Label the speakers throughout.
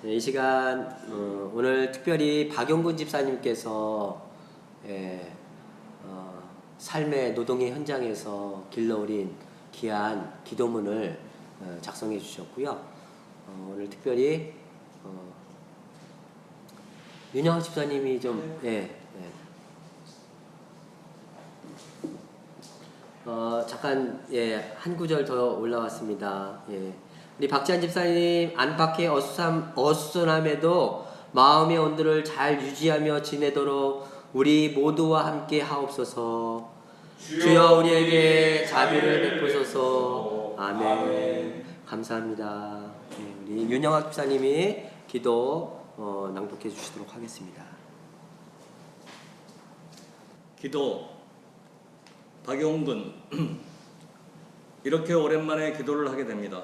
Speaker 1: 이 시간 오늘 특별히 박용근 집사님께서 삶의 노동의 현장에서 길러올린 귀한 기도문을 작성해 주셨고요. 오늘 특별히 윤영학 집사님이 좀 잠깐 한 구절 더 올라왔습니다. 우리 박지한 집사님, 안팎의 어수선함에도 마음의 온도를 잘 유지하며 지내도록 우리 모두와 함께 하옵소서. 주여 우리에게 자비를 베푸소서. 아멘. 감사합니다. 우리 윤영학 집사님이 기도 낭독해 주시도록 하겠습니다.
Speaker 2: 기도. 박용근. 이렇게 오랜만에 기도를 하게 됩니다.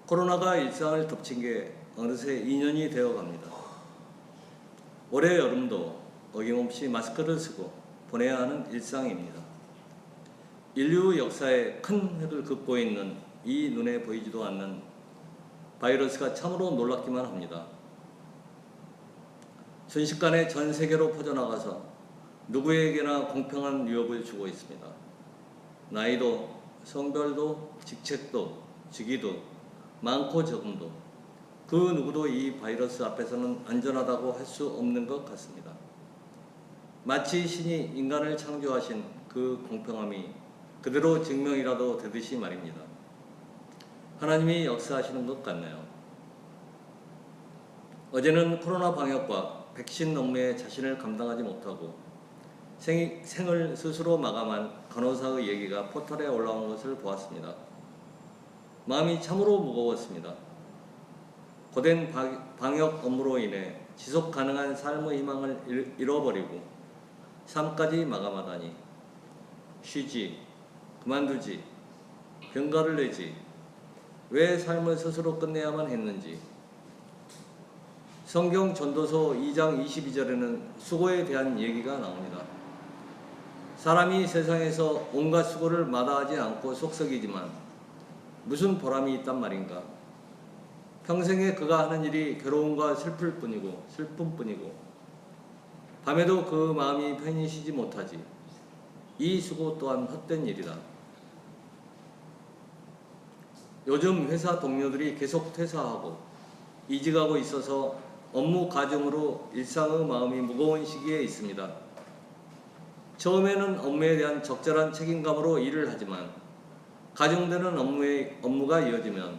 Speaker 2: 코로나가 일상을 덮친 게 어느새 2년이 되어 갑니다. 올해 여름도 어김없이 마스크를 쓰고 보내야 하는 일상입니다. 인류 역사에 큰 획을 긋고 있는 이 눈에 보이지도 않는 바이러스가 참으로 놀랍기만 합니다. 순식간에 전 세계로 퍼져나가서 누구에게나 공평한 위협을 주고 있습니다. 나이도, 성별도, 직책도, 직위도, 많고 적음도 그 누구도 이 바이러스 앞에서는 안전하다고 할 수 없는 것 같습니다. 마치 신이 인간을 창조하신 그 공평함이 그대로 증명이라도 되듯이 말입니다. 하나님이 역사하시는 것 같네요. 어제는 코로나 방역과 백신 업무에 자신을 감당하지 못하고 생을 스스로 마감한 간호사의 얘기가 포털에 올라온 것을 보았습니다. 마음이 참으로 무거웠습니다. 고된 방역 업무로 인해 지속 가능한 삶의 희망을 잃어버리고 삶까지 마감하다니, 쉬지, 그만두지, 병가를 내지, 왜 삶을 스스로 끝내야만 했는지. 성경 전도서 2장 22절에는 수고에 대한 얘기가 나옵니다. 사람이 세상에서 온갖 수고를 마다하지 않고 속썩이지만 무슨 보람이 있단 말인가. 평생에 그가 하는 일이 괴로움과 슬픔뿐이고 밤에도 그 마음이 편히 쉬지 못하지. 이 수고 또한 헛된 일이다. 요즘 회사 동료들이 계속 퇴사하고 이직하고 있어서 업무 가중으로 일상의 마음이 무거운 시기에 있습니다. 처음에는 업무에 대한 적절한 책임감으로 일을 하지만 가중되는 업무가 이어지면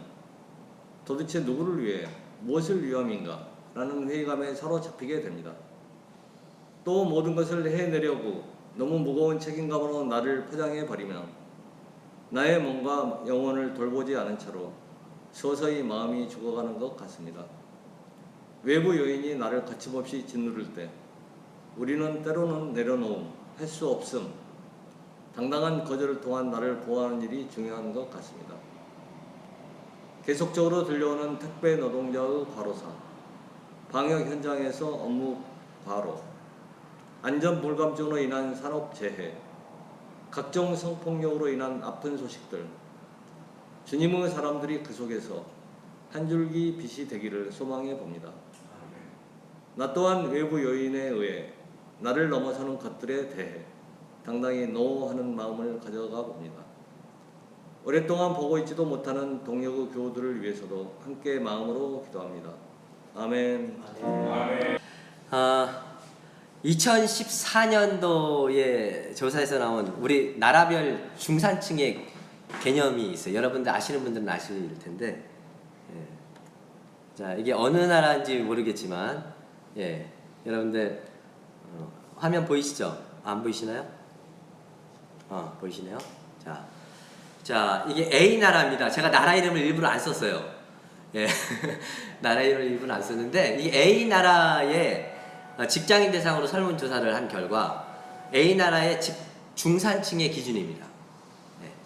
Speaker 2: 도대체 누구를 위해 무엇을 위함인가 라는 회의감에 사로잡히게 됩니다. 또 모든 것을 해내려고 너무 무거운 책임감으로 나를 포장해 버리면 나의 몸과 영혼을 돌보지 않은 채로 서서히 마음이 죽어가는 것 같습니다. 외부 요인이 나를 거침없이 짓누를 때 우리는 때로는 내려놓음, 할 수 없음, 당당한 거절을 통한 나를 보호하는 일이 중요한 것 같습니다. 계속적으로 들려오는 택배 노동자의 과로사, 방역 현장에서 업무 과로, 안전 불감증으로 인한 산업재해, 각종 성폭력으로 인한 아픈 소식들, 주님의 사람들이 그 속에서 한 줄기 빛이 되기를 소망해 봅니다. 나 또한 외부 요인에 의해 나를 넘어서는 것들에 대해 당당히 NO 하는 마음을 가져가 봅니다. 오랫동안 보고 있지도 못하는 동역의 교우들을 위해서도 함께 마음으로 기도합니다. 아멘.
Speaker 1: 2014년도에 조사에서 나온 우리 나라별 중산층의 개념이 있어요. 여러분들 아시는 분들은 아실 텐데, 자, 이게 어느 나라인지 모르겠지만, 여러분들 화면 보이시죠? 안 보이시나요? 보이시네요. 자, 이게 A 나라입니다. 제가 나라 이름을 일부러 안 썼어요. 나라 이름을 일부러 안 썼는데, 이 A 나라의 직장인 대상으로 설문조사를 한 결과 A 나라의 중산층의 기준입니다.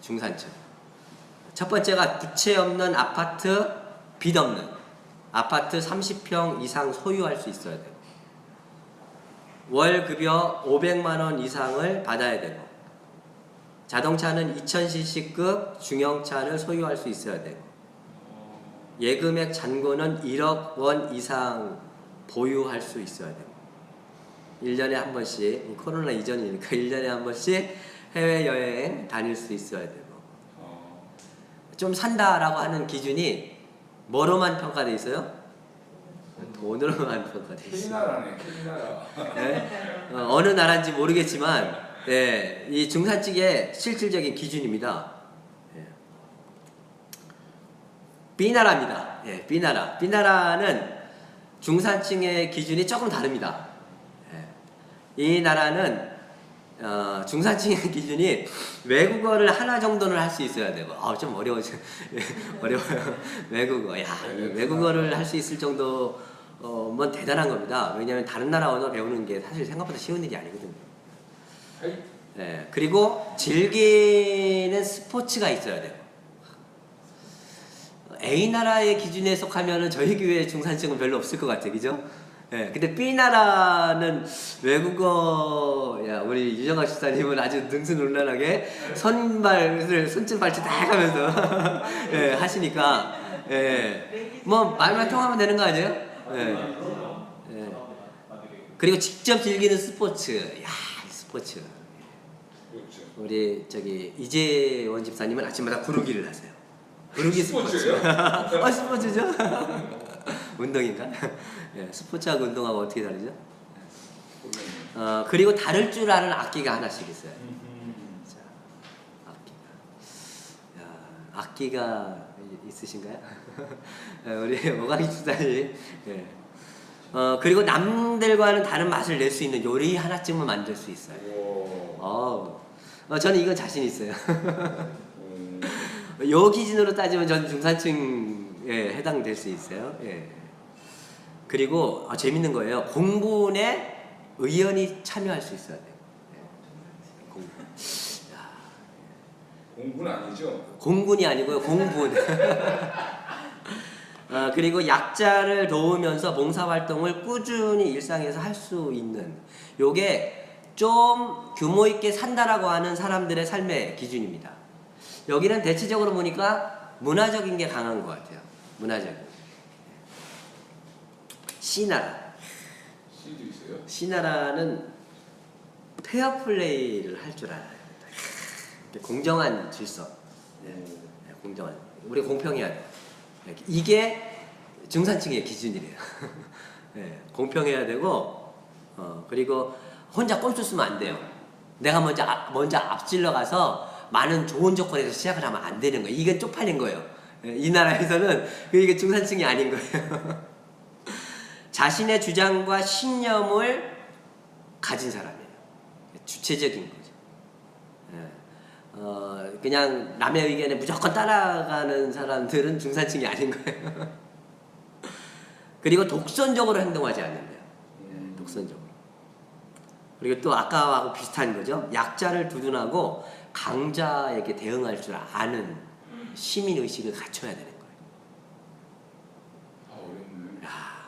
Speaker 1: 중산층. 첫 번째가 부채 없는 아파트, 빚 없는 아파트 30평 이상 소유할 수 있어야 되고, 월 급여 500만 원 이상을 받아야 되고, 자동차는 2000cc급 중형차를 소유할 수 있어야 되고, 예금액 잔고는 1억 원 이상 보유할 수 있어야 되고 1년에 한 번씩 코로나 이전이니까 1년에 한 번씩 해외여행 다닐 수 있어야 되고 좀 산다라고 하는 기준이 뭐로만 평가돼 있어요? 돈으로만 평가돼 있어요.
Speaker 3: 캐리나라네, 캐리나라.
Speaker 1: 네? 어느 나라인지 모르겠지만 예, 이 중산층의 실질적인 기준입니다. 예. B나라입니다. 예, B나라. B나라는 중산층의 기준이 조금 다릅니다. 예. 이 나라는 중산층의 기준이 외국어를 하나 정도는 할 수 있어야 되고 좀 어려워요. 외국어. 야, 외국어를 할 수 있을 정도면 대단한 겁니다. 왜냐하면 다른 나라 언어 배우는 게 사실 생각보다 쉬운 일이 아니거든요. 예, 그리고 즐기는 스포츠가 있어야 돼요. A나라의 기준에 속하면은 저희 교회 중산층은 별로 없을 것 같아요. 그죠? 예, 근데 B나라는 외국어, 우리 유정학 집사님은 아주 능수능란하게 손짓 발짓 다 해가면서 예, 하시니까, 예, 뭐 말만 통하면 되는 거 아니에요? 예. 예. 그리고 직접 즐기는 스포츠, 이 스포츠. 우리 이재원 집사님은 아침마다 구르기를 하세요. 구르기 스포츠. 스포츠죠? 운동인가? 예, 스포츠하고 운동하고 어떻게 다르죠? 그리고 다를 줄 아는 악기가 하나씩 있어요. 자, 악기가 있으신가요? 우리 오강희 집사님. 예. 그리고 남들과는 다른 맛을 낼 수 있는 요리 하나쯤은 만들 수 있어요. 저는 이건 자신 있어요. 요 기준으로 따지면 전 중산층에 해당될 수 있어요. 예. 그리고 재밌는 거예요. 공분에 의원이 참여할 수 있어야 돼요. 예. 공분.
Speaker 3: 공군 아니죠?
Speaker 1: 공군이 아니고요. 공분. 그리고 약자를 도우면서 봉사활동을 꾸준히 일상에서 할 수 있는 요게 좀 규모 있게 산다라고 하는 사람들의 삶의 기준입니다. 여기는 대체적으로 보니까 문화적인 게 강한 것 같아요. 문화적인. C나라.
Speaker 3: C도 있어요?
Speaker 1: C나라는 페어플레이를 할 줄 알아요. 공정한 질서. 공정한. 우리 공평해야 돼요. 이게 중산층의 기준이래요. 공평해야 되고, 그리고 혼자 꼼수 쓰면 안 돼요. 내가 먼저 앞질러 가서 많은 좋은 조건에서 시작을 하면 안 되는 거예요. 이게 쪽팔린 거예요. 이 나라에서는 이게 중산층이 아닌 거예요. 자신의 주장과 신념을 가진 사람이에요. 주체적인 거죠. 그냥 남의 의견에 무조건 따라가는 사람들은 중산층이 아닌 거예요. 그리고 독선적으로 행동하지 않는데요. 독선적으로. 그리고 또 아까하고 비슷한 거죠. 약자를 두둔하고 강자에게 대응할 줄 아는 시민의식을 갖춰야 되는 거예요.
Speaker 3: 어렵네.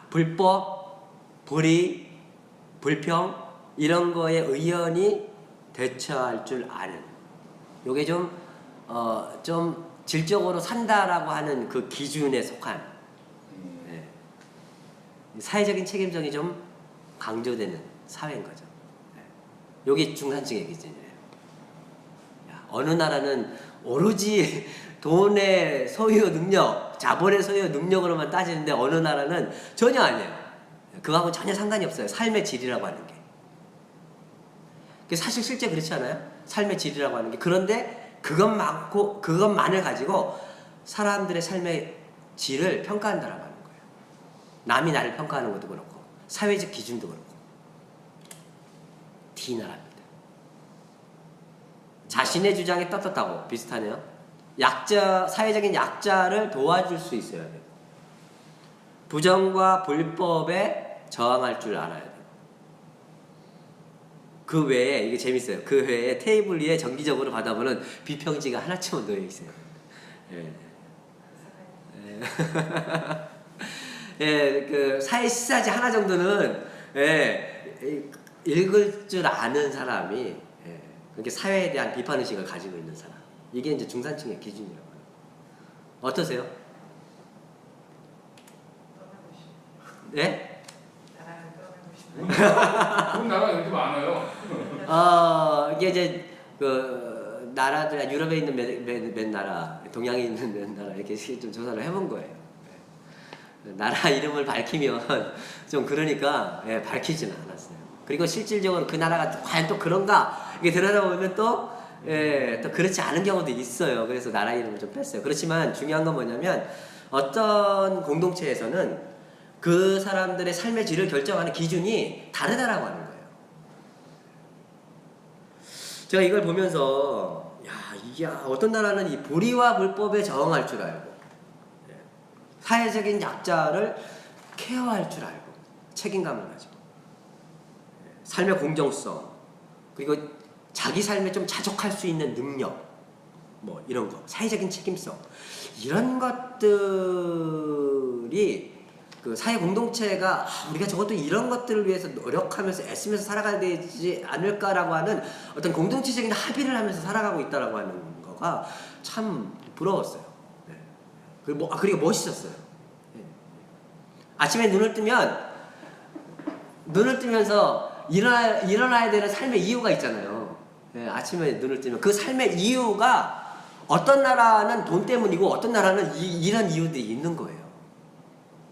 Speaker 1: 불법, 불의, 불평 이런 거에 의연히 대처할 줄 아는 요게 좀 질적으로 산다라고 하는 그 기준에 속한 사회적인 책임성이 좀 강조되는 사회인 거죠. 요게 중산층의 기준이에요. 어느 나라는 오로지 돈의 소유 능력, 자본의 소유 능력으로만 따지는데 어느 나라는 전혀 아니에요. 그거하고 전혀 상관이 없어요. 삶의 질이라고 하는 게. 사실 실제 그렇지 않아요? 삶의 질이라고 하는 게. 그런데 그것만을 가지고 사람들의 삶의 질을 평가한다라고 하는 거예요. 남이 나를 평가하는 것도 그렇고 사회적 기준도 그렇고. D나라입니다. 자신의 주장에 떳떳하고 비슷하네요. 사회적인 약자를 도와줄 수 있어야 돼요. 부정과 불법에 저항할 줄 알아야 돼요. 그 외에 이게 재밌어요. 그 외에 테이블 위에 정기적으로 받아보는 비평지가 하나쯤은 놓여 있어요. 그 사회 시사지 하나 정도는 읽을 줄 아는 사람이 그렇게 사회에 대한 비판의식을 가지고 있는 사람. 이게 이제 중산층의 기준이라고 해요. 어떠세요? 예?
Speaker 3: 돈 나라 이렇게 많아요.
Speaker 1: 이게 이제 그 나라들 유럽에 있는 몇 나라, 동양에 있는 몇 나라 이렇게 좀 조사를 해본 거예요. 나라 이름을 밝히면 좀 그러니까 밝히지는 않았어요. 그리고 실질적으로 그 나라가 과연 또 그런가 이게 들여다보면 또 그렇지 않은 경우도 있어요. 그래서 나라 이름을 좀 뺐어요. 그렇지만 중요한 건 뭐냐면 어떤 공동체에서는 그 사람들의 삶의 질을 결정하는 기준이 다르다라고 하는 거예요. 제가 이걸 보면서 이게 어떤 나라는 이 불의와 불법에 저항할 줄 알고 사회적인 약자를 케어할 줄 알고 책임감을 가지고 삶의 공정성 그리고 자기 삶에 좀 자족할 수 있는 능력 뭐 이런 거 사회적인 책임성 이런 것들이 그 사회 공동체가 우리가 적어도 이런 것들을 위해서 노력하면서 애쓰면서 살아가야 되지 않을까라고 하는 어떤 공동체적인 합의를 하면서 살아가고 있다라고 하는 거가 참 부러웠어요. 그리고 멋있었어요. 아침에 눈을 뜨면서 일어나야 되는 삶의 이유가 있잖아요. 아침에 눈을 뜨면 그 삶의 이유가 어떤 나라는 돈 때문이고 어떤 나라는 이런 이유들이 있는 거예요.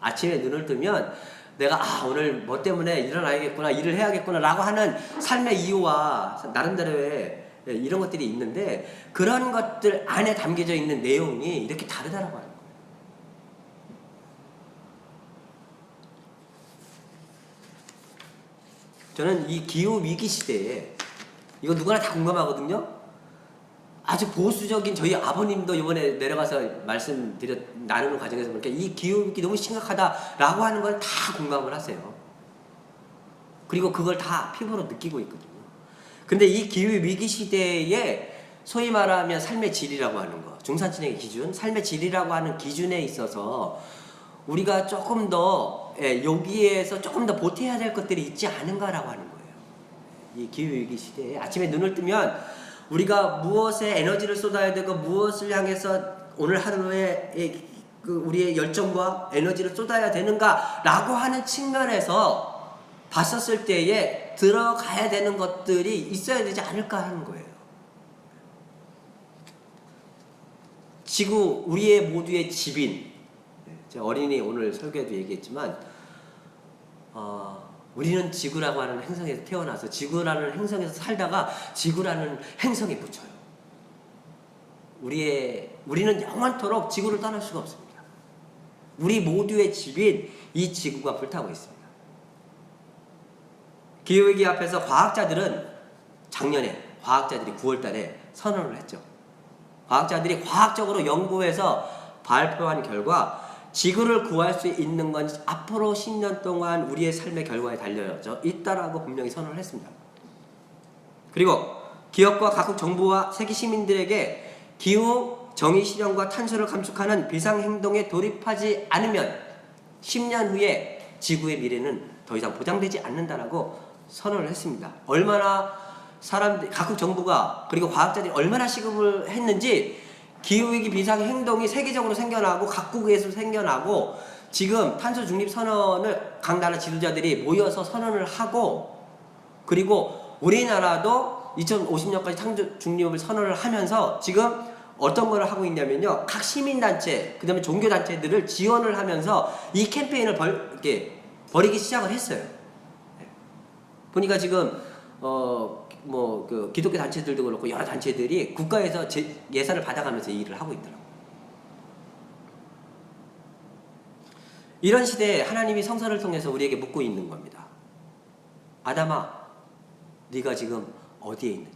Speaker 1: 아침에 눈을 뜨면 내가 오늘 뭐 때문에 일어나야겠구나 일을 해야겠구나 라고 하는 삶의 이유와 나름대로의 이런 것들이 있는데 그런 것들 안에 담겨져 있는 내용이 이렇게 다르다라고 하는 거예요. 저는 이 기후위기 시대에 이거 누구나 다 공감하거든요. 아주 보수적인 저희 아버님도 이번에 내려가서 나누는 과정에서 보니까 이 기후위기 너무 심각하다라고 하는 걸 다 공감을 하세요. 그리고 그걸 다 피부로 느끼고 있거든요. 근데 이 기후위기 시대에 소위 말하면 삶의 질이라고 하는 거, 중산층의 기준, 삶의 질이라고 하는 기준에 있어서 우리가 조금 더 여기에서 조금 더 보태야 될 것들이 있지 않은가라고 하는 거예요. 이 기후위기 시대에 아침에 눈을 뜨면 우리가 무엇에 에너지를 쏟아야 되고 무엇을 향해서 오늘 하루에 우리의 열정과 에너지를 쏟아야 되는가라고 하는 측면에서 봤었을 때에 들어가야 되는 것들이 있어야 되지 않을까 하는 거예요. 지구 우리의 모두의 집인 제가 어린이 오늘 설교에도 얘기했지만 우리는 지구라고 하는 행성에서 태어나서 지구라는 행성에서 살다가 지구라는 행성에 묻혀요. 우리는 영원토록 지구를 떠날 수가 없습니다. 우리 모두의 집인 이 지구가 불타고 있습니다. 기후위기 앞에서 과학자들은 작년에 과학자들이 9월 달에 선언을 했죠. 과학자들이 과학적으로 연구해서 발표한 결과 지구를 구할 수 있는 건 앞으로 10년 동안 우리의 삶의 결과에 달려져 있다라고 분명히 선언을 했습니다. 그리고 기업과 각국 정부와 세계 시민들에게 기후 정의 실현과 탄소를 감축하는 비상행동에 돌입하지 않으면 10년 후에 지구의 미래는 더 이상 보장되지 않는다라고 선언을 했습니다. 얼마나 각국 정부가 그리고 과학자들이 얼마나 시급을 했는지 기후위기 비상행동이 세계적으로 생겨나고 각국에서 생겨나고 지금 탄소 중립 선언을 각 나라 지도자들이 모여서 선언을 하고 그리고 우리나라도 2050년까지 탄소 중립을 선언을 하면서 지금 어떤 걸 하고 있냐면요. 각 시민단체 그 다음에 종교단체들을 지원을 하면서 이 캠페인을 벌이기 시작을 했어요. 보니까 지금 그 기독교 단체들도 그렇고 여러 단체들이 국가에서 예산을 받아가면서 이 일을 하고 있더라고요. 이런 시대에 하나님이 성서를 통해서 우리에게 묻고 있는 겁니다. 아담아, 네가 지금 어디에 있느냐?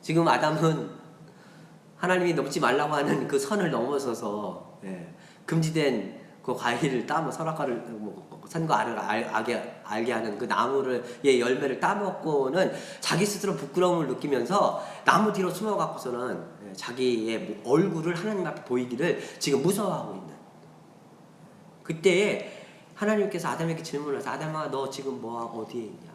Speaker 1: 지금 아담은 하나님이 넘지 말라고 하는 그 선을 넘어서서 금지된 그 과일을 선악과를 선과 악을 알게 하는 그 나무의 열매를 따먹고는 자기 스스로 부끄러움을 느끼면서 나무 뒤로 숨어갖고서는 자기의 얼굴을 하나님 앞에 보이기를 지금 무서워하고 있는 그때에 하나님께서 아담에게 질문을 해서 아담아 너 지금 어디에 있냐?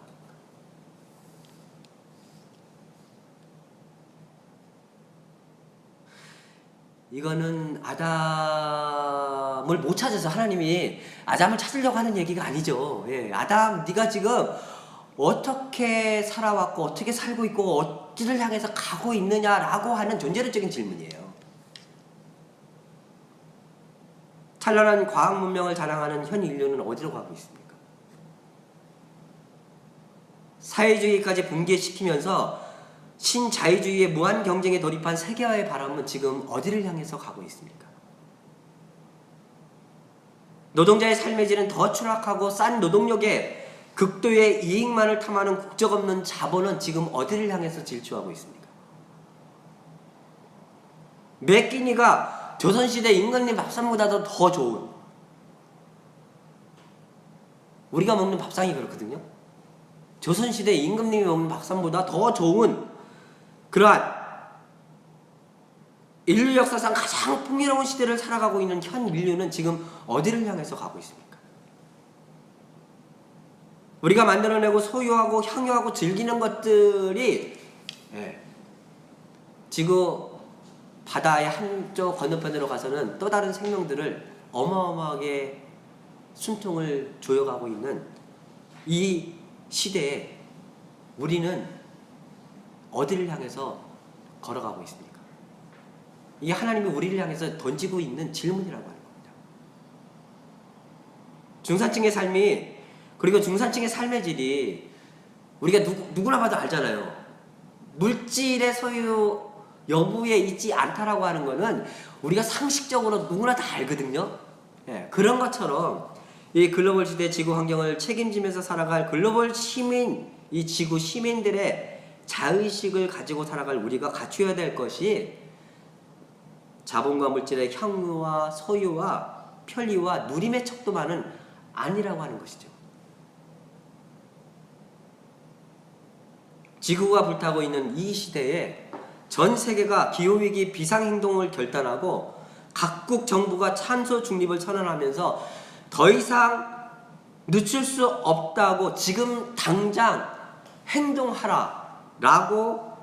Speaker 1: 이거는 아담 아담을 못 찾아서 하나님이 아담을 찾으려고 하는 얘기가 아니죠. 예, 아담 네가 지금 어떻게 살아왔고 어떻게 살고 있고 어디를 향해서 가고 있느냐라고 하는 존재론적인 질문이에요. 찬란한 과학 문명을 자랑하는 현 인류는 어디로 가고 있습니까? 사회주의까지 붕괴시키면서 신자유주의의 무한 경쟁에 돌입한 세계화의 바람은 지금 어디를 향해서 가고 있습니까? 노동자의 삶의 질은 더 추락하고 싼 노동력에 극도의 이익만을 탐하는 국적 없는 자본은 지금 어디를 향해서 질주하고 있습니까? 몇 끼니가 조선시대 임금님 밥상보다도 더 좋은, 우리가 먹는 밥상이 그렇거든요. 조선시대 임금님이 먹는 밥상보다 더 좋은 그러한 인류 역사상 가장 풍요로운 시대를 살아가고 있는 현 인류는 지금 어디를 향해서 가고 있습니까? 우리가 만들어내고 소유하고 향유하고 즐기는 것들이 지구 바다의 한쪽 건너편으로 가서는 또 다른 생명들을 어마어마하게 숨통을 조여가고 있는 이 시대에 우리는 어디를 향해서 걸어가고 있습니까? 이게 하나님이 우리를 향해서 던지고 있는 질문이라고 하는 겁니다. 중산층의 삶이, 그리고 중산층의 삶의 질이 우리가 누구나 봐도 알잖아요. 물질의 소유 여부에 있지 않다라고 하는 거는 우리가 상식적으로 누구나 다 알거든요. 예, 그런 것처럼 이 글로벌 시대 지구 환경을 책임지면서 살아갈 글로벌 시민, 이 지구 시민들의 자의식을 가지고 살아갈 우리가 갖춰야 될 것이 자본과 물질의 향유와 소유와 편리와 누림의 척도만은 아니라고 하는 것이죠. 지구가 불타고 있는 이 시대에 전 세계가 기후위기 비상행동을 결단하고 각국 정부가 찬소 중립을 선언하면서 더 이상 늦출 수 없다고 지금 당장 행동하라라고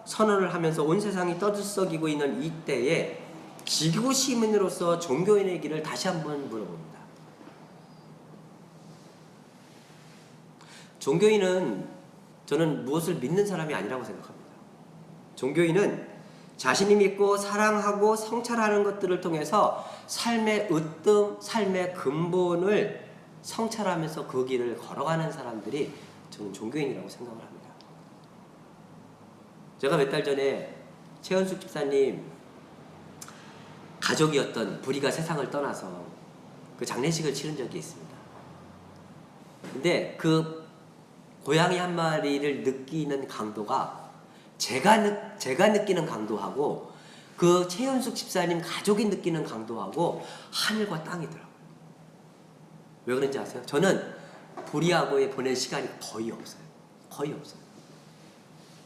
Speaker 1: 선언을 하면서 온 세상이 떠들썩이고 있는 이때에 지구 시민으로서 종교인의 길을 다시 한번 물어봅니다. 종교인은 저는 무엇을 믿는 사람이 아니라고 생각합니다. 종교인은 자신이 믿고 사랑하고 성찰하는 것들을 통해서 삶의 으뜸, 삶의 근본을 성찰하면서 그 길을 걸어가는 사람들이 저는 종교인이라고 생각을 합니다. 제가 몇 달 전에 최은숙 집사님 가족이었던 부리가 세상을 떠나서 그 장례식을 치른 적이 있습니다. 근데 그 고양이 한 마리를 느끼는 강도가 제가 느끼는 강도하고 그 최은숙 집사님 가족이 느끼는 강도하고 하늘과 땅이더라고요. 왜 그런지 아세요? 저는 부리하고의 보낸 시간이 거의 없어요. 거의 없어요.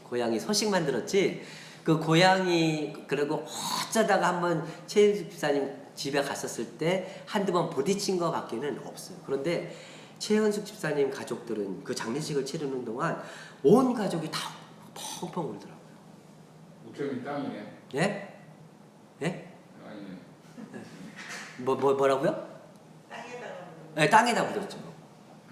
Speaker 1: 고양이 소식만 들었지 그 고양이 그리고 어쩌다가 한번 최은숙 집사님 집에 갔었을 때 한두 번 부딪힌 것 밖에는 없어요. 그런데 최은숙 집사님 가족들은 그 장례식을 치르는 동안 온 가족이 다 펑펑 울더라고요.
Speaker 3: 목적이 땅이네.
Speaker 1: 예? 예?
Speaker 3: 아니네.
Speaker 1: 뭐라고요?
Speaker 4: 땅에다가
Speaker 1: 네, 땅에다 묻었죠.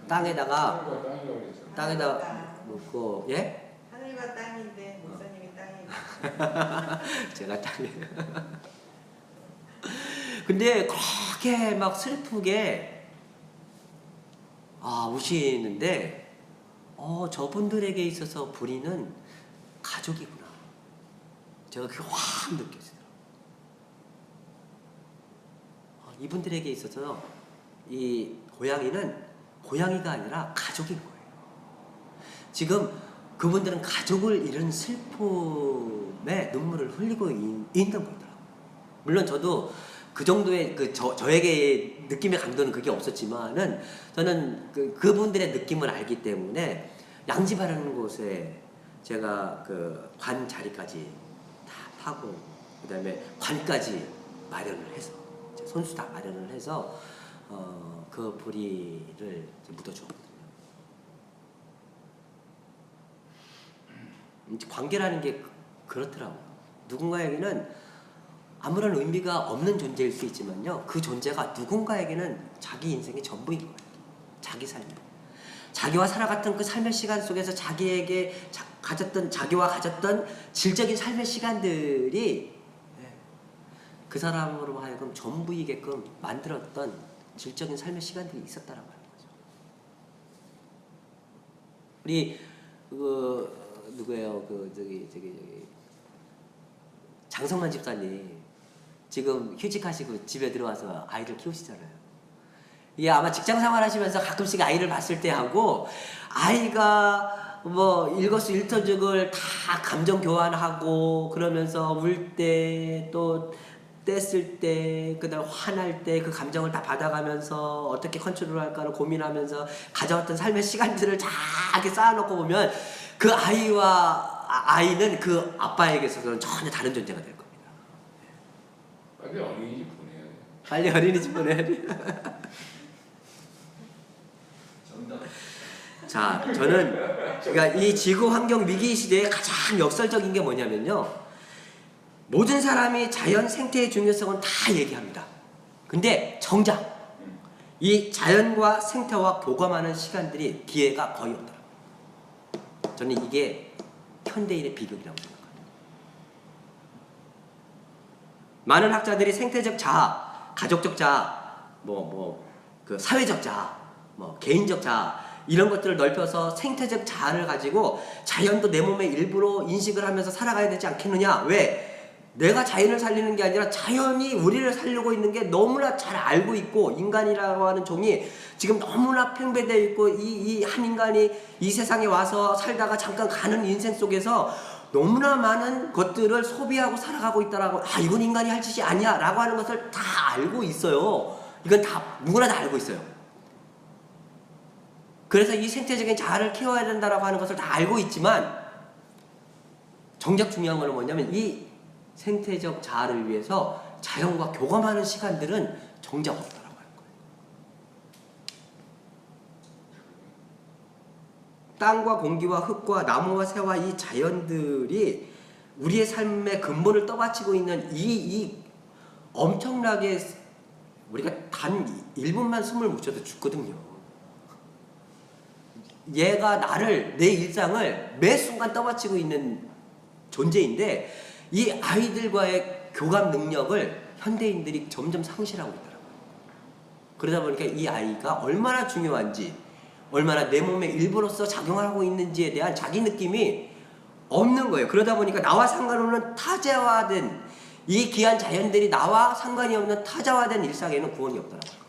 Speaker 1: 땅에다가
Speaker 3: 땅이라고 그랬어.
Speaker 1: 땅에다 묻고 예?
Speaker 4: 하늘과 땅인데 목사님이 땅이에요.
Speaker 1: 제가 땅이에요. 근데 그렇게 막 슬프게 우시는데 저분들에게 있어서 부리는 가족이구나. 제가 그게 확 느껴지더라고요. 이분들에게 있어서 이 고양이는 고양이가 아니라 가족인 거예요. 지금 그분들은 가족을 잃은 슬픔에 눈물을 흘리고 있는 거더라고요. 물론 저도 그 정도의 저에게 느낌의 강도는 그게 없었지만은 저는 그분들의 느낌을 알기 때문에 양지바라는 곳에 제가 그 관 자리까지 다 파고 그다음에 관까지 마련을 해서 손수 다 마련을 해서 그 부리를 묻어주었거든요. 관계라는 게 그렇더라고요. 누군가에게는 아무런 의미가 없는 존재일 수 있지만요. 그 존재가 누군가에게는 자기 인생의 전부인 거예요. 자기 삶이. 자기와 살아갔던 그 삶의 시간 속에서 자기와 가졌던 질적인 삶의 시간들이 그 사람으로 하여금 전부이게끔 만들었던 질적인 삶의 시간들이 있었다라고 하는 거죠. 우리 누구예요? 저기 장성만 집사님 지금 휴직하시고 집에 들어와서 아이들 키우시잖아요. 이게 아마 직장 생활하시면서 가끔씩 아이를 봤을 때 하고 아이가 뭐 일거수일투족을 다 감정 교환하고 그러면서 울 때 또 뗐을 때 그다음 화날 때 그 감정을 다 받아가면서 어떻게 컨트롤할까를 고민하면서 가져왔던 삶의 시간들을 다 이렇게 쌓아놓고 보면 그 아이는 그 아빠에게서는 전혀 다른 존재가 될 겁니다.
Speaker 3: 빨리 어린이집 보내야 돼.
Speaker 1: 빨리 어린이집 보내야 돼. 자, 저는 그러니까 이 지구 환경 위기 시대에 가장 역설적인 게 뭐냐면요. 모든 사람이 자연 생태의 중요성은 다 얘기합니다. 근데 정작 이 자연과 생태와 교감하는 시간들이 기회가 거의 없더라고요. 저는 이게 현대인의 비극이라고 생각합니다. 많은 학자들이 생태적 자아, 가족적 자아, 그 사회적 자아, 개인적 자아 이런 것들을 넓혀서 생태적 자아를 가지고 자연도 내 몸의 일부로 인식을 하면서 살아가야 되지 않겠느냐? 왜? 내가 자연을 살리는 게 아니라 자연이 우리를 살리고 있는 게 너무나 잘 알고 있고 인간이라고 하는 종이 지금 너무나 팽배되어 있고 이 한 인간이 이 세상에 와서 살다가 잠깐 가는 인생 속에서 너무나 많은 것들을 소비하고 살아가고 있다라고 이건 인간이 할 짓이 아니야 라고 하는 것을 다 알고 있어요. 이건 다 누구나 다 알고 있어요. 그래서 이 생태적인 자아를 키워야 된다라고 하는 것을 다 알고 있지만 정작 중요한 건 뭐냐면 이 생태적 자아를 위해서 자연과 교감하는 시간들은 정작 없다라고 하는 거예요. 땅과 공기와 흙과 나무와 새와 이 자연들이 우리의 삶의 근본을 떠받치고 있는 이 엄청나게 우리가 단 1분만 숨을 못 쉬어도 죽거든요. 얘가 내 일상을 매 순간 떠받치고 있는 존재인데 이 아이들과의 교감 능력을 현대인들이 점점 상실하고 있더라고요. 그러다 보니까 이 아이가 얼마나 중요한지, 얼마나 내 몸의 일부로서 작용하고 있는지에 대한 자기 느낌이 없는 거예요. 그러다 보니까 나와 상관없는 타자화된 이 귀한 자연들이 나와 상관이 없는 타자화된 일상에는 구원이 없더라고요.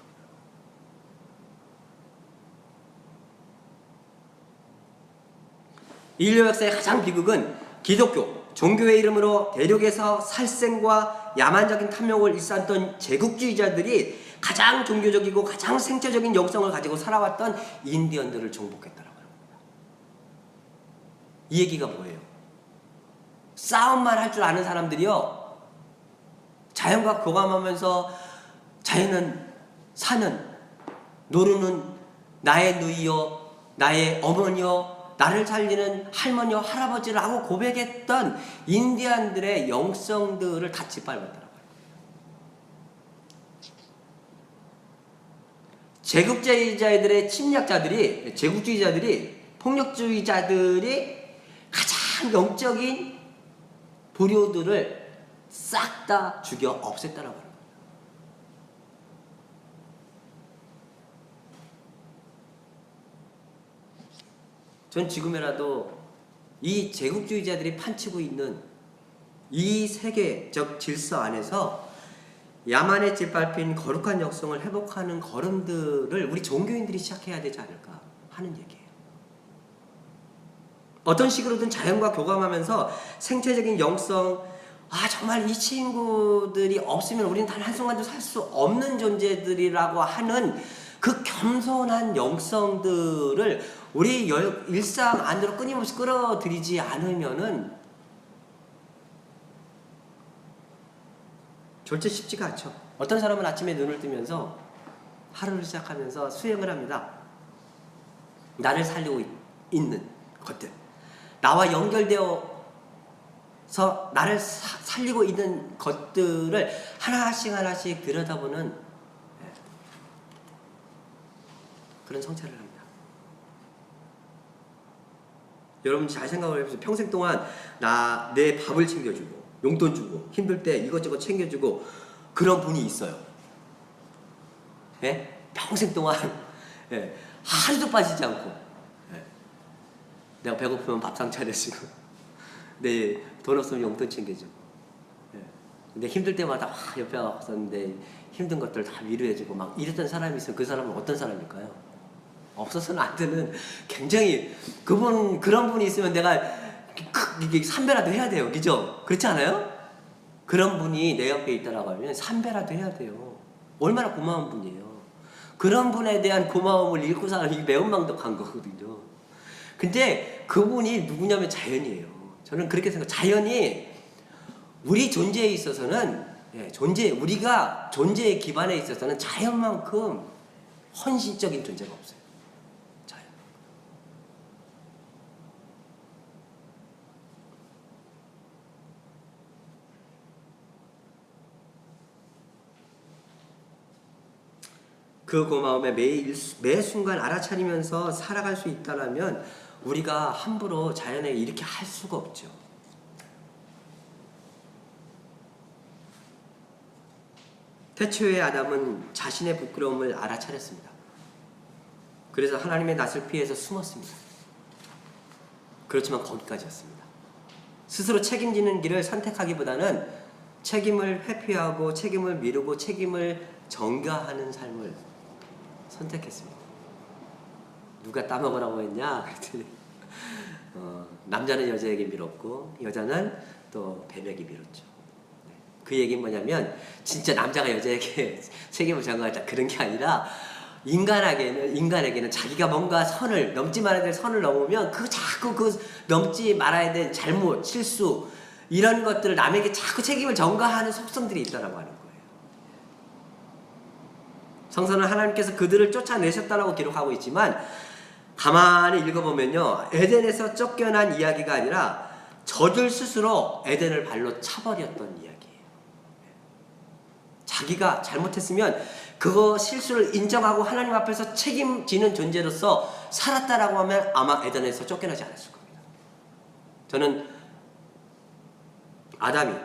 Speaker 1: 인류 역사의 가장 비극은 기독교, 종교의 이름으로 대륙에서 살생과 야만적인 탐욕을 일삼던 제국주의자들이 가장 종교적이고 가장 생태적인 영성을 가지고 살아왔던 인디언들을 정복했다라고 합니다. 이 얘기가 뭐예요? 싸움만 할 줄 아는 사람들이요, 자연과 교감하면서 자연은 사는, 노르는 나의 누이요, 나의 어머니요, 나를 살리는 할머니와 할아버지라고 고백했던 인디안들의 영성들을 다 짓밟았더라고요. 제국주의자들이 폭력주의자들이 가장 영적인 보료들을 싹 다 죽여 없앴다라고 합니다. 전 지금이라도 이 제국주의자들이 판치고 있는 이 세계적 질서 안에서 야만에 짓밟힌 거룩한 역성을 회복하는 걸음들을 우리 종교인들이 시작해야 되지 않을까 하는 얘기예요. 어떤 식으로든 자연과 교감하면서 생태적인 영성, 정말 이 친구들이 없으면 우리는 단 한순간도 살 수 없는 존재들이라고 하는 그 겸손한 영성들을 우리 일상 안으로 끊임없이 끌어들이지 않으면은 절대 쉽지가 않죠. 어떤 사람은 아침에 눈을 뜨면서 하루를 시작하면서 수행을 합니다. 나를 살리고 있는 것들, 나와 연결되어 나를 살리고 있는 것들을 하나씩 들여다보는 그런 성찰을 합니다. 여러분 잘 생각을 해보세요. 평생 동안 내 밥을 챙겨주고 용돈 주고 힘들 때 이것저것 챙겨주고 그런 분이 있어요. 예? 평생 동안 예. 하루도 빠지지 않고 예. 내가 배고프면 밥상 차려주고 내 돈 없으면 용돈 챙겨주고 예. 근데 힘들 때마다 옆에 왔었는데 힘든 것들 다 위로해주고 막 이랬던 사람이 있으면 그 사람은 어떤 사람일까요? 없어서는 안 되는 굉장히 그런 분이 있으면 내가 이게 삼배라도 해야 돼요. 그죠? 그렇지 않아요? 그런 분이 내 옆에 있다라고 하면 삼배라도 해야 돼요. 얼마나 고마운 분이에요. 그런 분에 대한 고마움을 잃고 사람이 매운망덕한 거거든요. 근데 그분이 누구냐면 자연이에요. 저는 그렇게 생각해요. 자연이 우리 존재에 있어서는 우리가 존재의 기반에 있어서는 자연만큼 헌신적인 존재가 없어요. 자연. 그 고마움에 매 순간 알아차리면서 살아갈 수 있다라면 우리가 함부로 자연에 이렇게 할 수가 없죠. 태초의 아담은 자신의 부끄러움을 알아차렸습니다. 그래서 하나님의 낯을 피해서 숨었습니다. 그렇지만 거기까지였습니다. 스스로 책임지는 길을 선택하기보다는 책임을 회피하고 책임을 미루고 책임을 전가하는 삶을 선택했습니다. 누가 따먹으라고 했냐? 그랬더니 남자는 여자에게 밀었고 여자는 또 뱀에게 밀었죠. 그 얘기는 뭐냐면 진짜 남자가 여자에게 책임을 전가하자 그런 게 아니라 인간에게는 자기가 뭔가 선을 넘지 말아야 될 선을 넘으면 자꾸 넘지 말아야 될 잘못, 실수 이런 것들을 남에게 자꾸 책임을 전가하는 속성들이 있다라고 하는 거예요. 성서는 하나님께서 그들을 쫓아내셨다라고 기록하고 있지만 가만히 읽어보면요. 에덴에서 쫓겨난 이야기가 아니라 저들 스스로 에덴을 발로 차버렸던 이야기예요. 자기가 잘못했으면 그거 실수를 인정하고 하나님 앞에서 책임지는 존재로서 살았다라고 하면 아마 에덴에서 쫓겨나지 않았을 겁니다. 저는 아담이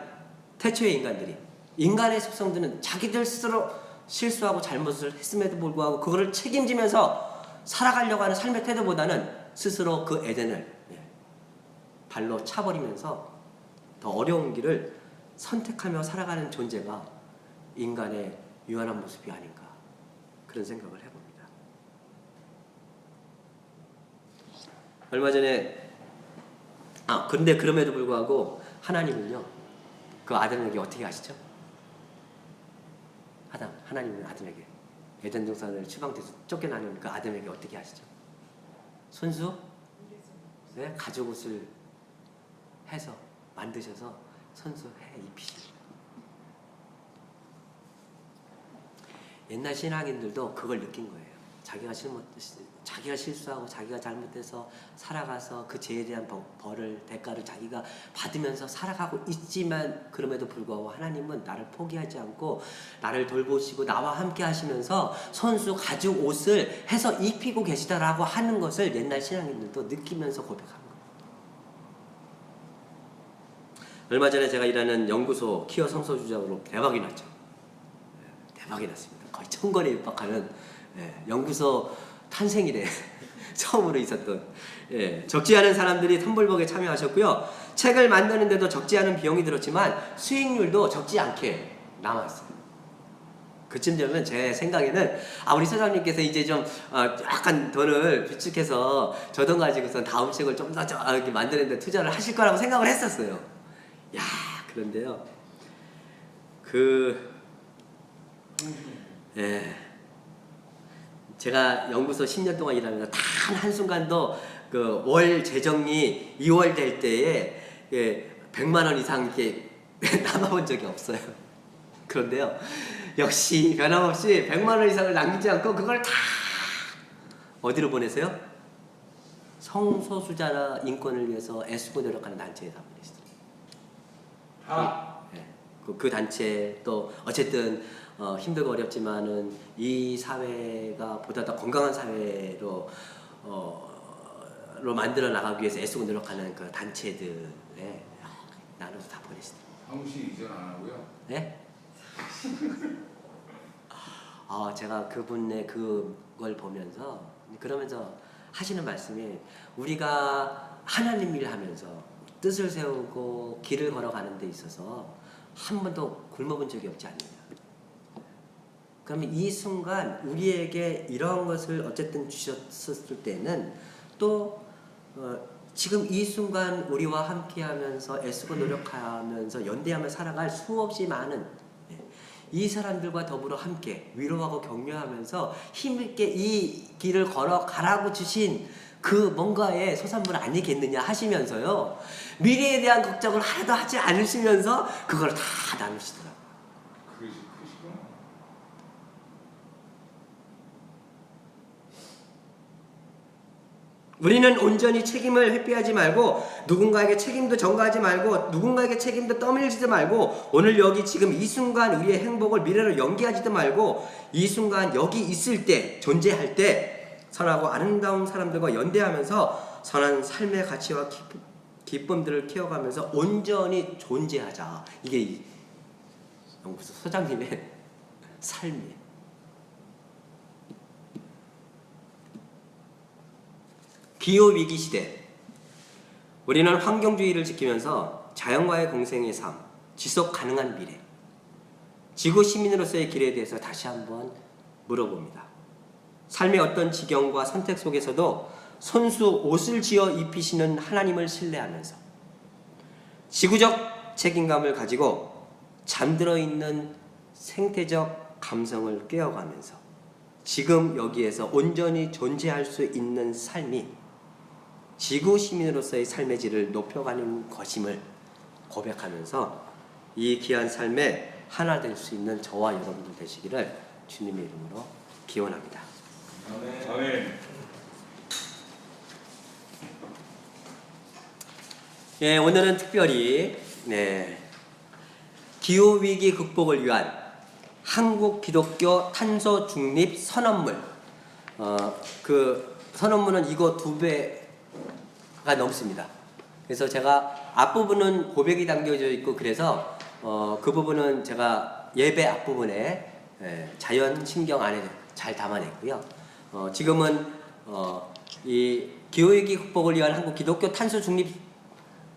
Speaker 1: 태초의 인간들이 인간의 속성들은 자기들 스스로 실수하고 잘못을 했음에도 불구하고 그거를 책임지면서 살아가려고 하는 삶의 태도보다는 스스로 그 에덴을 발로 차버리면서 더 어려운 길을 선택하며 살아가는 존재가 인간의 유한한 모습이 아닌가 그런 생각을 해봅니다. 얼마 전에 그런데 그럼에도 불구하고 하나님은요 그 아담에게 어떻게 하시죠? 하나님은 아담에게 에덴 동산을 추방돼서 쫓겨나는 그 아담에게 어떻게 하시죠? 손수 가죽 옷을 해서 만드셔서 손수해 입히시죠. 옛날 신앙인들도 그걸 느낀 거예요. 자기가 실수하고 자기가 잘못해서 살아가서 그 죄에 대한 벌을 대가를 자기가 받으면서 살아가고 있지만 그럼에도 불구하고 하나님은 나를 포기하지 않고 나를 돌보시고 나와 함께 하시면서 손수 가죽 옷을 해서 입히고 계시다라고 하는 것을 옛날 신앙인들도 느끼면서 고백한 거예요. 얼마 전에 제가 일하는 연구소 키어 성소주장으로 대박이 났죠. 대박이 났습니다. 거의 천건에 육박하는 연구소 탄생일에 처음으로 있었던 적지 않은 사람들이 텀블벅에 참여하셨고요. 책을 만드는데도 적지 않은 비용이 들었지만 수익률도 적지 않게 남았어요. 그쯤 되면 제 생각에는 우리 소장님께서 이제 좀 약간 돈을 비축해서 저 돈 가지고서 다음 책을 좀 더 이렇게 만드는데 투자를 하실 거라고 생각을 했었어요. 그런데요. 제가 연구소 10년 동안 일하면서 단 한순간도 그 월 재정이 2월 될 때에 100만 원 이상 이렇게 남아본 적이 없어요. 그런데요, 역시 변함없이 100만 원 이상을 남기지 않고 그걸 다 어디로 보내세요? 성소수자 인권을 위해서 애쓰고 노력하는 단체에다 보내시더라고요. 그 단체 또 어쨌든 힘들고 어렵지만은 이 사회가 보다 더 건강한 사회로 만들어 나가기 위해서 애쓰고 노력하는 그 단체들에 나눠서 다 보내시더라고요.
Speaker 3: 사무실 이전 안 하고요.
Speaker 1: 네? 제가 그분의 그걸 보면서 그러면서 하시는 말씀이 우리가 하나님 일 하면서 뜻을 세우고 길을 걸어가는 데 있어서 한 번도 굶어본 적이 없지 않느냐. 그러면 이 순간 우리에게 이런 것을 어쨌든 주셨을 때는 또 지금 이 순간 우리와 함께하면서 애쓰고 노력하면서 연대하며 살아갈 수없이 많은 이 사람들과 더불어 함께 위로하고 격려하면서 힘있게 이 길을 걸어가라고 주신 그 뭔가의 소산물 아니겠느냐 하시면서요, 미래에 대한 걱정을 하나도 하지 않으시면서 그걸 다 나누시더라고요.
Speaker 3: 그러시구나.
Speaker 1: 우리는 온전히 책임을 회피하지 말고 누군가에게 책임도 전가하지 말고 누군가에게 책임도 떠밀지도 말고 오늘 여기 지금 이 순간 우리의 행복을 미래로 연기하지도 말고 이 순간 여기 있을 때 존재할 때 선하고 아름다운 사람들과 연대하면서 선한 삶의 가치와 기쁨들을 키워가면서 온전히 존재하자. 이게 이 연구소 소장님의 삶이에요. 기후위기 시대, 우리는 환경주의를 지키면서 자연과의 공생의 삶, 지속 가능한 미래, 지구 시민으로서의 길에 대해서 다시 한번 물어봅니다. 삶의 어떤 지경과 선택 속에서도 손수 옷을 지어 입히시는 하나님을 신뢰하면서 지구적 책임감을 가지고 잠들어 있는 생태적 감성을 깨어가면서 지금 여기에서 온전히 존재할 수 있는 삶이 지구 시민으로서의 삶의 질을 높여가는 것임을 고백하면서 이 귀한 삶에 하나 될 수 있는 저와 여러분들 되시기를 주님의 이름으로 기원합니다.
Speaker 3: 아멘.
Speaker 1: 예, 오늘은 특별히 기후위기 극복을 위한 한국 기독교 탄소 중립 선언문, 그 선언문은 이거 2배가 넘습니다. 그래서 제가 앞부분은 고백이 담겨져 있고 그래서 그 부분은 제가 예배 앞부분에 자연 신경 안에 잘 담아냈고요. 지금은 이 기후위기 극복을 위한 한국 기독교 탄소 중립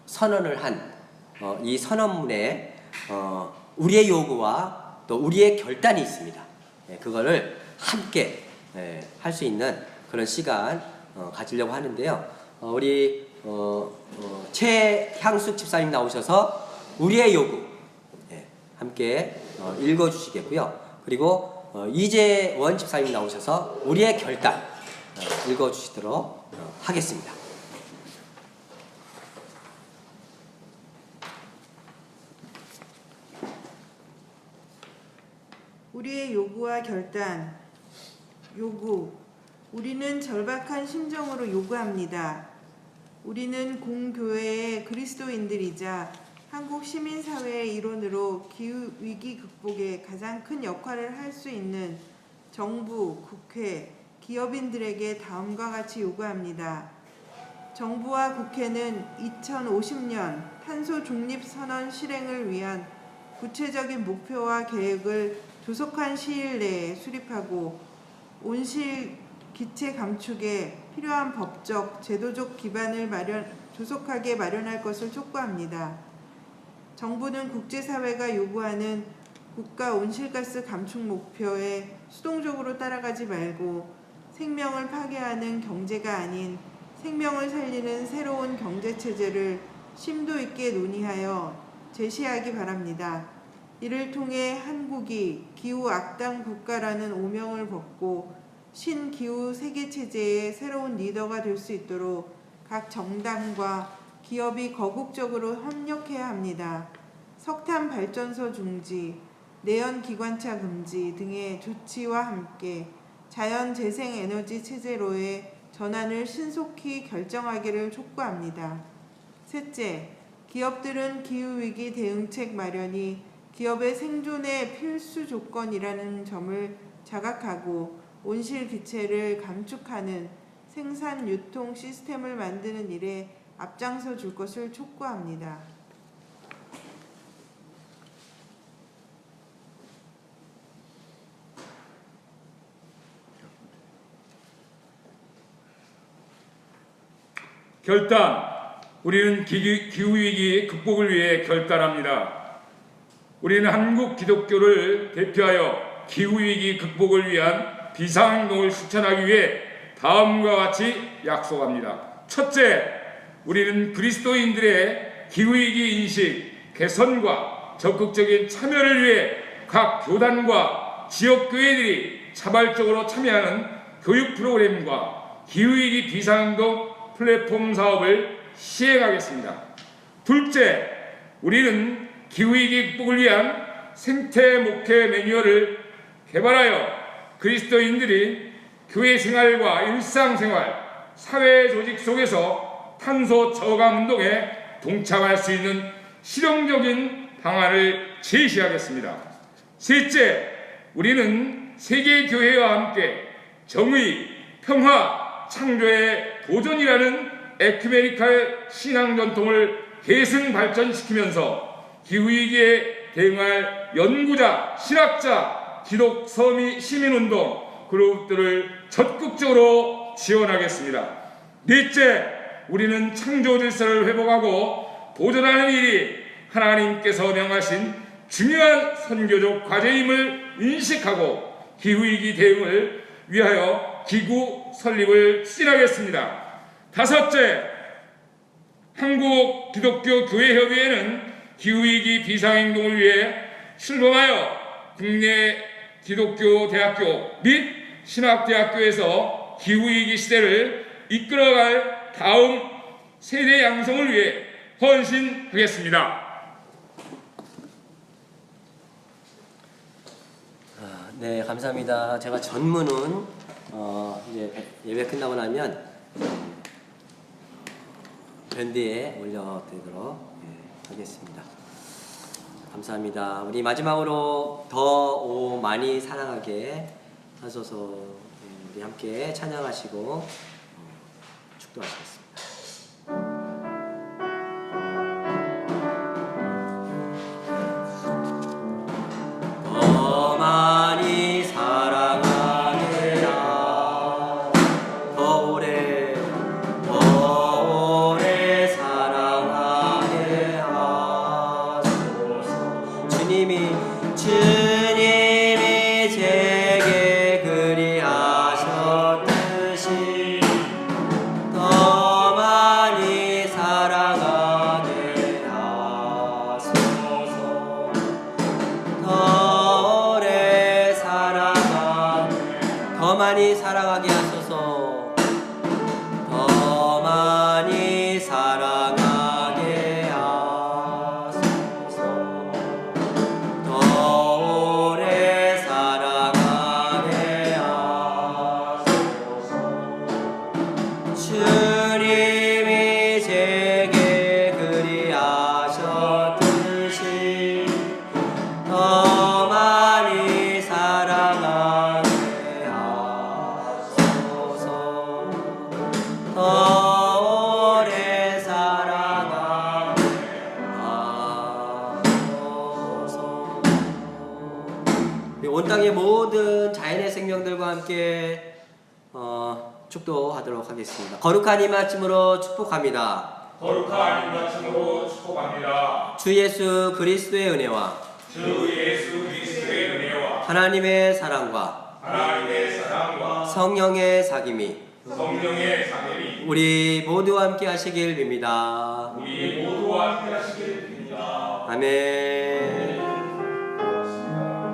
Speaker 1: 선언을 한 이 선언문에 우리의 요구와 또 우리의 결단이 있습니다. 그거를 함께 할 수 있는 그런 시간 가지려고 하는데요. 우리 최향숙 집사님 나오셔서 우리의 요구 함께 읽어주시겠고요. 그리고 이재원 집사님 나오셔서 우리의 결단 읽어주시도록 하겠습니다.
Speaker 4: 우리의 요구와 결단. 요구. 우리는 절박한 심정으로 요구합니다. 우리는 공교회의 그리스도인들이자 한국 시민사회의 일원으로 기후위기 극복에 가장 큰 역할을 할 수 있는 정부, 국회, 기업인들에게 다음과 같이 요구합니다. 정부와 국회는 2050년 탄소 중립 선언 실행을 위한 구체적인 목표와 계획을 조속한 시일 내에 수립하고 온실 기체 감축에 필요한 법적, 제도적 기반을 조속하게 마련할 것을 촉구합니다. 정부는 국제사회가 요구하는 국가 온실가스 감축 목표에 수동적으로 따라가지 말고 생명을 파괴하는 경제가 아닌 생명을 살리는 새로운 경제체제를 심도 있게 논의하여 제시하기 바랍니다. 이를 통해 한국이 기후 악당 국가라는 오명을 벗고 신기후 세계체제의 새로운 리더가 될 수 있도록 각 정당과 기업이 거국적으로 협력해야 합니다. 석탄 발전소 중지, 내연 기관차 금지 등의 조치와 함께 자연 재생 에너지 체제로의 전환을 신속히 결정하기를 촉구합니다. 셋째, 기업들은 기후위기 대응책 마련이 기업의 생존의 필수 조건이라는 점을 자각하고 온실 기체를 감축하는 생산 유통 시스템을 만드는 일에 앞장서 줄 것을 촉구합니다.
Speaker 5: 결단. 우리는 기후위기 극복을 위해 결단합니다. 우리는 한국 기독교를 대표하여 기후위기 극복을 위한 비상행동을 실천하기 위해 다음과 같이 약속합니다. 첫째, 우리는 그리스도인들의 기후위기 인식 개선과 적극적인 참여를 위해 각 교단과 지역교회들이 자발적으로 참여하는 교육 프로그램과 기후위기 비상행동 플랫폼 사업을 시행하겠습니다. 둘째, 우리는 기후위기 극복을 위한 생태 목회 매뉴얼을 개발하여 그리스도인들이 교회 생활과 일상생활, 사회 조직 속에서 탄소 저감 운동에 동참할 수 있는 실용적인 방안을 제시하겠습니다. 셋째, 우리는 세계 교회와 함께 정의, 평화, 창조의 도전이라는 에큐메니칼 신앙 전통을 계승 발전시키면서 기후위기에 대응할 연구자, 신학자, 기독 서미 시민운동 그룹들을 적극적으로 지원하겠습니다. 넷째, 우리는 창조 질서를 회복하고 보존하는 일이 하나님께서 명하신 중요한 선교적 과제임을 인식하고 기후위기 대응을 위하여 기구 설립을 추진하겠습니다. 다섯째, 한국 기독교 교회협의회는 기후위기 비상행동을 위해 출범하여 국내 기독교 대학교 및 신학대학교에서 기후위기 시대를 이끌어갈 다음 세대 양성을 위해 헌신하겠습니다.
Speaker 1: 네, 감사합니다. 제가 전문은 이제 예배 끝나고 나면 밴드에 올려드리도록 하겠습니다. 감사합니다. 우리 마지막으로 더 많이 사랑하게 하소서 우리 함께 찬양하시고 축도하시겠습니다. 더 많이 사랑하게라 더 오래 사랑하게 하소서. 주님이 제게 그리하셨듯이 더 많이 사랑하게 하소서. 더 오래 더 많이 사랑하게 하소서. 더 많이 사랑하게 하소서. 더 오래 사랑하게 하소서. 주님이 제게 그리하셨듯이 더 많이 사랑하게 하소서. 더 오래 사랑하게 하소서. 온 땅의 모든 자연의 생명들과 함께 축도하도록 하겠습니다. 거룩한 이 말씀으로 축복합니다.
Speaker 5: 거룩한 말씀으로 축복합니다.
Speaker 1: 주 예수 그리스도의 은혜와
Speaker 5: 주 예수 그리스도의 은혜와
Speaker 1: 하나님의 사랑과 성령의 사귐이
Speaker 5: 성령의 상임이
Speaker 1: 우리 모두와 함께 하시길 빕니다.
Speaker 5: 우리 모두와 함께 하시길 빕니다.
Speaker 1: 아멘.